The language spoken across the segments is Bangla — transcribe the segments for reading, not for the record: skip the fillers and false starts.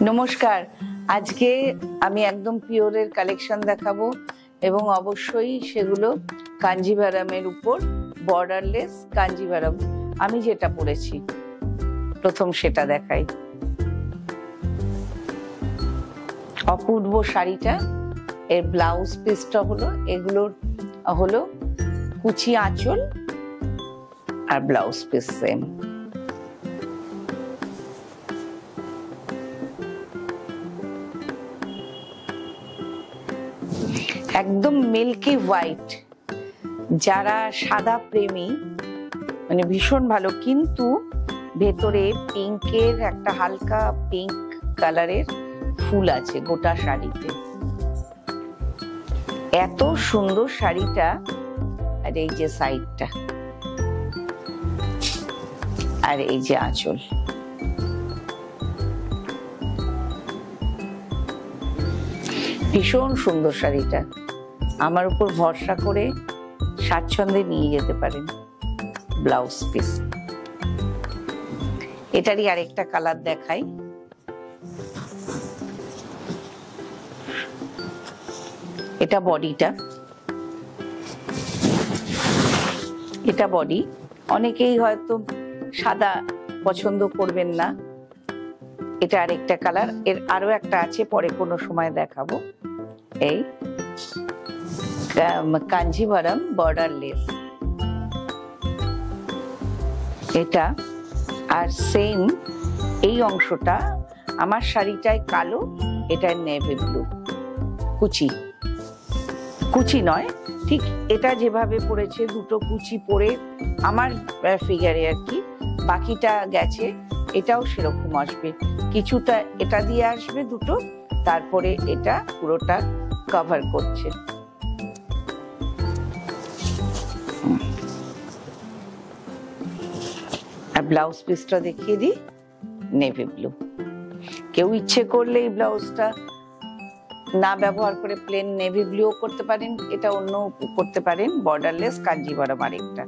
নমস্কার। আজকে আমি একদম পিওরের কালেকশন দেখাবো এবং অবশ্যই সেগুলো কাঞ্জিভারামের উপর বর্ডারলেস কাঞ্জিভারাম। আমি যেটা পরেছি প্রথম সেটা দেখাই। অপূর্ব শাড়িটা, এর ব্লাউজ পিসটা হলো, এগুলোর হলো কুচি আঁচল আর ব্লাউজ পিস সেম। একদম মিল্কি হোয়াইট, যারা সাদা প্রেমী মানে ভীষণ ভালো, কিন্তু ভেতরে পিঙ্কের একটা হালকা পিঙ্ক কালারের ফুল আছে গোটা শাড়িতে। এত সুন্দর শাড়িটা। আর এই যে সাইডটা, আর এই যে আঁচল, ভীষণ সুন্দর শাড়িটা। আমার উপর ভরসা করে স্বাচ্ছন্দ্যে নিয়ে যেতে পারেন। ব্লাউজ পিস এটারই আরেকটা কালার দেখাই। এটা বডিটা, এটা বডি। অনেকেই হয়তো সাদা পছন্দ করবেন না, এটা আরেকটা কালার। এর আরো একটা আছে, পরে কোনো সময় দেখাবো। এই কাঞ্জিভারাম বর্ডারলেস এটা। আর সেম এই অংশটা আমার শাড়িটায় কালো, এটা নেভি ব্লু। কুচি কুচি নয়, ঠিক এটা যেভাবে পড়েছে, দুটো কুচি পরে আমার ফিগারে আর কি, বাকিটা গেছে। এটাও সেরকম আসবে, কিছুটা এটা দিয়ে আসবে দুটো, তারপরে এটা পুরোটা কভার করছে। আর ব্লাউজ পিসটা দেখিয়ে দিই, নেভি ব্লু। কেউ ইচ্ছে করলে এই ব্লাউজটা না ব্যবহার করে প্লেন নেভি ব্লু করতে পারেন, এটা অন্য করতে পারেন। বর্ডারলেস কাঞ্জিভারাম আরেকটা।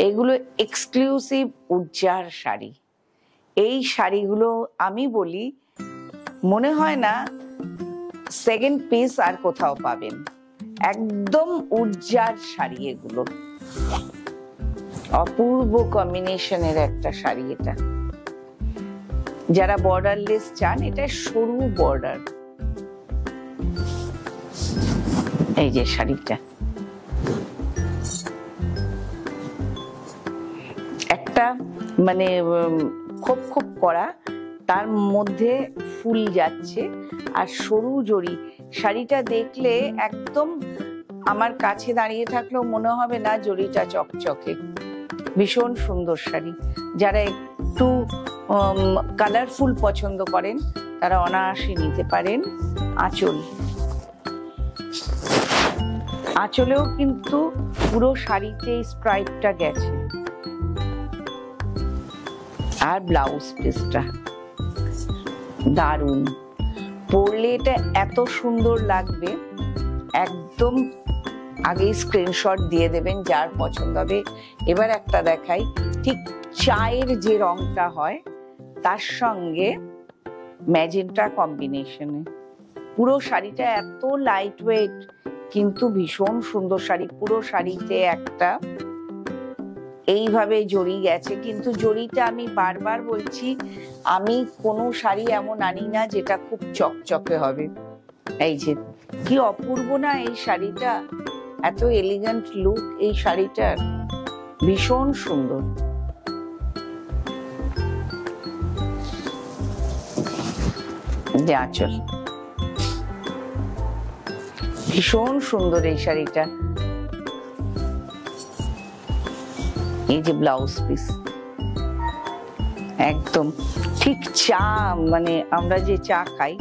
এইগুলো এক্সক্লুসিভ উজ্জার শাড়ি। এই শাড়িগুলো আমি বলি, মনে হয় না সেকেন্ড পিস আর কোথাও পাবেন। একদম উজ্জার শাড়ি এগুলো, অপূর্ব কম্বিনেশনের একটা শাড়ি এটা। যারা বর্ডারলেস চান, এটা সরু বর্ডার। এই যে শাড়িটা, একটা মানে খোপ খোপ করা, তার মধ্যে ফুল যাচ্ছে আর সরু জড়ি। শাড়িটা দেখলে একদম আমার কাছে দাঁড়িয়ে থাকলেও মনে হবে না জড়িটা চকচকে। ভীষণ সুন্দর শাড়ি। যারা একটু কালারফুল পছন্দ করেন তারা অনায়াসে নিতে পারেন। আঁচল, আঁচলেও কিন্তু পুরো শাড়িতে স্ট্রাইপটা গেছে। আর ব্লাউজ পিসটা দারুণ, পরলে এটা এত সুন্দর লাগবে। একদম আগেই স্ক্রিনশট দিয়ে দেবেন যার পছন্দ হবে। এবার একটা দেখাই, ঠিক চায়ের যে রংটা হয় তার সঙ্গে ম্যাজেন্টা কম্বিনেশনে। পুরো শাড়িটা এত লাইট ওয়েট কিন্তু ভীষণ সুন্দর শাড়ি। পুরো শাড়িতে একটা এইভাবে জড়ি গেছে, কিন্তু জড়িটা আমি বারবার বলছি, আমি কোনো শাড়ি এমন আনি না যেটা খুব চকচকে হবে। এই যে কি অপূর্ব না এই শাড়িটা, এত এলিগেন্ট লুক এই শাড়িটার, ভীষণ সুন্দর। যে আঁচল, ভীষণ সুন্দর এই শাড়িটা। এই যে ব্লাউজ পিস, একদম ঠিক চা, মানে আমরা যে চা খাই,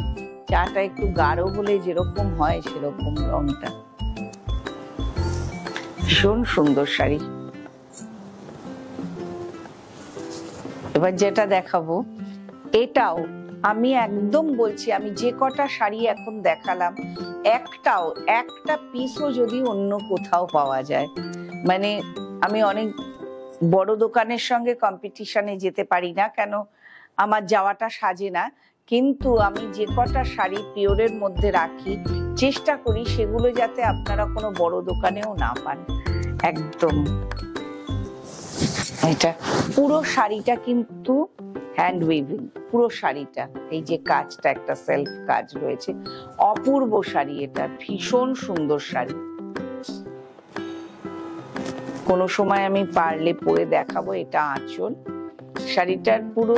চাটা একটু গাঢ় হলে যেরকম হয় সেরকম রংটা। ভীষণ সুন্দর শাড়ি। এবার যেটা দেখাবো, এটাও আমি একদম বলছি, আমি যে কটা শাড়ি এখন দেখালাম, একটা পিসও যদি অন্য কোথাও পাওয়া যায়, মানে আমি অনেক বড় দোকানের সঙ্গে কম্পিটিশনে যেতে পারি না, কেন আমার যাওয়াটা সাজে না, কিন্তু আমি যে কটা শাড়ি পিওরের মধ্যে রাখি চেষ্টা করি সেগুলো যাতে আপনারা কোনো বড় দোকানেও না পান। একদম এটা পুরো শাড়িটা কিন্তু হ্যান্ড উইভিং, পুরো শাড়িটা এই যে কাজটা একটা সেলফ কাজ রয়েছে, অপূর্ব শাড়ি, এটা ভীষণ সুন্দর শাড়ি। কোনো সময় আমি পারলে পরে দেখাবো। এটা আঁচল, শাড়িটার পুরো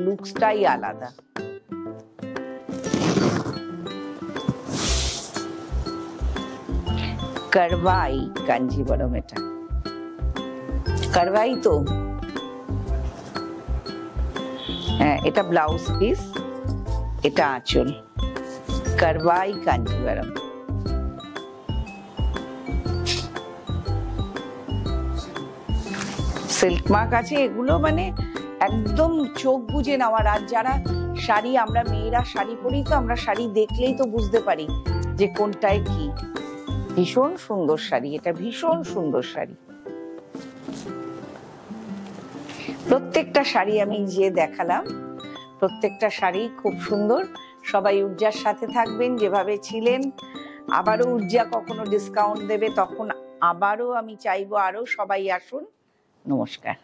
লুকসটাই আলাদা। কারওয়াই কাঞ্জিবরম, এটা কারওয়াই তো হ্যাঁ, এটা ব্লাউজ পিস, এটা আঁচল, কারওয়াই কাঞ্জিবরম। সিল্ক মার্ক আছে, এগুলো মানে একদম চোখ বুজে নেওয়ার। আর যারা শাড়ি, আমরা মেয়েরা শাড়ি পরি তো, আমরা শাড়ি দেখলেই তো বুঝতে পারি যে কোনটায় কি। ভীষণ সুন্দর শাড়ি, এটা ভীষণ সুন্দর শাড়ি। প্রত্যেকটা শাড়ি আমি যে দেখালাম, প্রত্যেকটা শাড়ি খুব সুন্দর। সবাই উর্জার সাথে থাকবেন যেভাবে ছিলেন। আবারও উর্জা কখনো ডিসকাউন্ট দেবে, তখন আবারও আমি চাইবো আরো সবাই আসুন। নমস্কার।